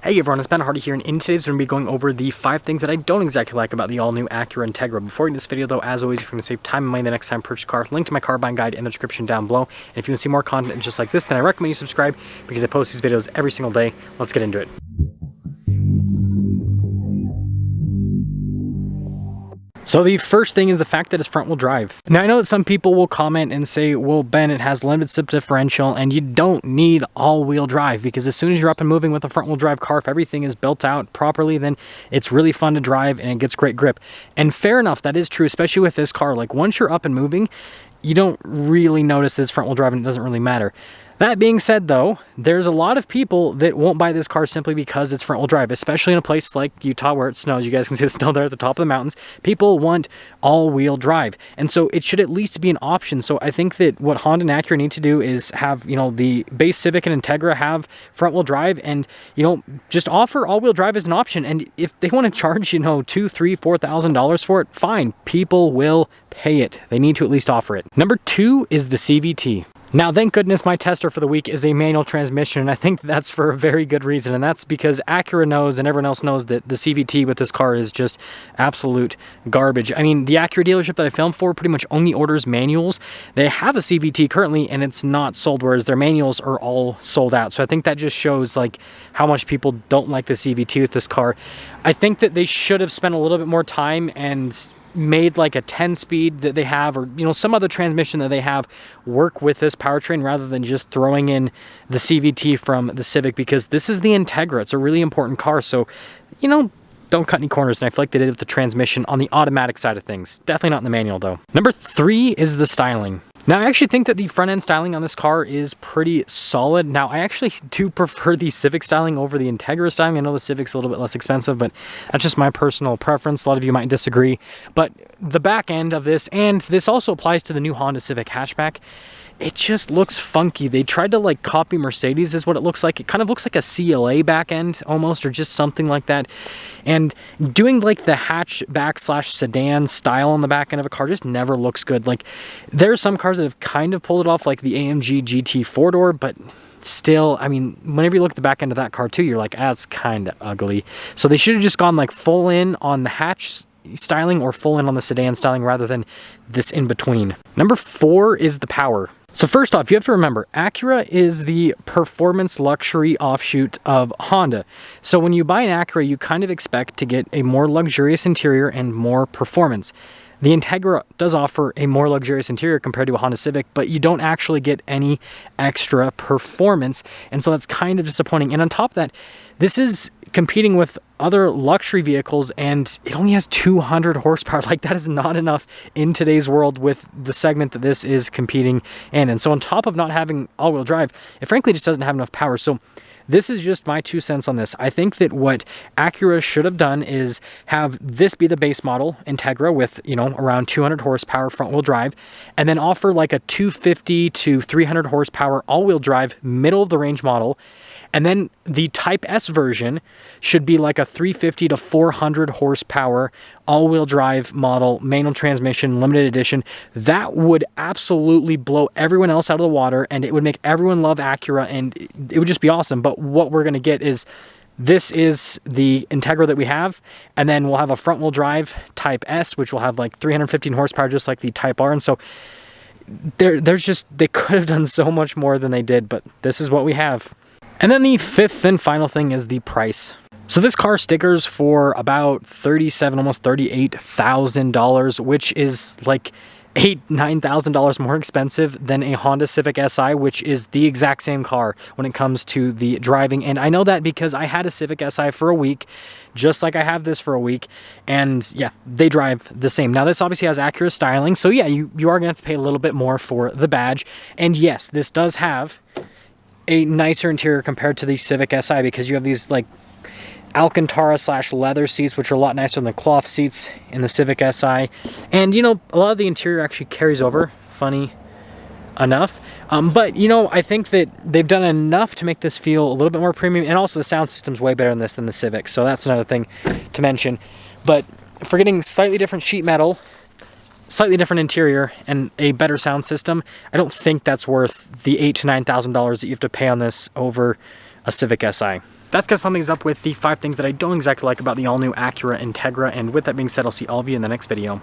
Hey everyone, it's Ben Hardy here, and in today's we're going to be going over the 5 things that I don't exactly like about the all-new Acura Integra. Before we get into this video though, as always, if you're going to save time and money the next time purchase a car, link to my car buying guide in the description down below. And if you want to see more content just like this, then I recommend you subscribe because I post these videos every single day. Let's get into it. So the first thing is the fact that it's front-wheel drive. Now I know that some people will comment and say, well Ben, it has limited slip differential and you don't need all-wheel drive, because as soon as you're up and moving with a front-wheel drive car, if everything is built out properly, then it's really fun to drive and it gets great grip. And fair enough, that is true, especially with this car. Like once you're up and moving, you don't really notice that it's front-wheel drive and it doesn't really matter. That being said though, there's a lot of people that won't buy this car simply because it's front-wheel drive, especially in a place like Utah where it snows. You guys can see the snow there at the top of the mountains. People want all-wheel drive, and so it should at least be an option. So I think that what Honda and Acura need to do is have, the base Civic and Integra have front-wheel drive, and just offer all-wheel drive as an option. And if they want to charge $2,000, $3,000, $4,000 for it, fine, people will pay it. They need to at least offer it. Number 2 is the CVT. Now, thank goodness my tester for the week is a manual transmission, and I think that's for a very good reason, and that's because Acura knows and everyone else knows that the CVT with this car is just absolute garbage. I mean, the Acura dealership that I filmed for pretty much only orders manuals. They have a CVT currently, and it's not sold, whereas their manuals are all sold out. So I think that just shows like how much people don't like the CVT with this car. I think that they should have spent a little bit more time and made like a 10-speed that they have, or some other transmission that they have, work with this powertrain rather than just throwing in the CVT from the Civic, because this is the Integra. It's a really important car, so don't cut any corners, and I feel like they did with the transmission on the automatic side of things. Definitely not in the manual though. Number 3 is the styling. Now, I actually think that the front-end styling on this car is pretty solid. Now, I actually do prefer the Civic styling over the Integra styling. I know the Civic's a little bit less expensive, but that's just my personal preference. A lot of you might disagree. But the back end of this, and this also applies to the new Honda Civic hatchback, it just looks funky. They tried to like copy Mercedes is what it looks like. It kind of looks like a CLA back end almost, or just something like that. And doing like the hatchback / sedan style on the back end of a car just never looks good. Like there are some cars that have kind of pulled it off, like the AMG GT 4-door, but still, I mean, whenever you look at the back end of that car too, you're like, it's kind of ugly. So they should have just gone like full in on the hatch styling or full in on the sedan styling rather than this in between. Number 4 is the power. So first off, you have to remember, Acura is the performance luxury offshoot of Honda. So when you buy an Acura, you kind of expect to get a more luxurious interior and more performance. The Integra does offer a more luxurious interior compared to a Honda Civic, but you don't actually get any extra performance, and so that's kind of disappointing. And on top of that, this is competing with other luxury vehicles, and it only has 200 horsepower. Like, that is not enough in today's world with the segment that this is competing in. And so on top of not having all-wheel drive, it frankly just doesn't have enough power. So this is just my 2 cents on this. I think that what Acura should have done is have this be the base model, Integra, with, around 200 horsepower front-wheel drive, and then offer like a 250 to 300 horsepower all-wheel drive middle-of-the-range model. And then the Type S version should be like a 350 to 400 horsepower all-wheel drive model, manual transmission, limited edition. That would absolutely blow everyone else out of the water, and it would make everyone love Acura, and it would just be awesome. But what we're going to get is, this is the Integra that we have, and then we'll have a front-wheel drive Type S, which will have like 315 horsepower, just like the Type R. And so they could have done so much more than they did, but this is what we have. And then the 5th and final thing is the price. So this car stickers for about $37,000, almost $38,000, which is like $8,000, $9,000 more expensive than a Honda Civic Si, which is the exact same car when it comes to the driving. And I know that because I had a Civic Si for a week, just like I have this for a week, and yeah, they drive the same. Now this obviously has Acura styling, so yeah, you are gonna have to pay a little bit more for the badge. And yes, this does have a nicer interior compared to the Civic Si, because you have these like Alcantara / leather seats, which are a lot nicer than the cloth seats in the Civic Si. And a lot of the interior actually carries over, funny enough. But I think that they've done enough to make this feel a little bit more premium, and also the sound system's way better in this than the Civic, so that's another thing to mention. But for getting slightly different sheet metal, slightly different interior, and a better sound system, I don't think that's worth the $8,000 to $9,000 that you have to pay on this over a Civic Si. that's gonna sum things up with the 5 things that I don't exactly like about the all-new Acura Integra, and with that being said, I'll see all of you in the next video.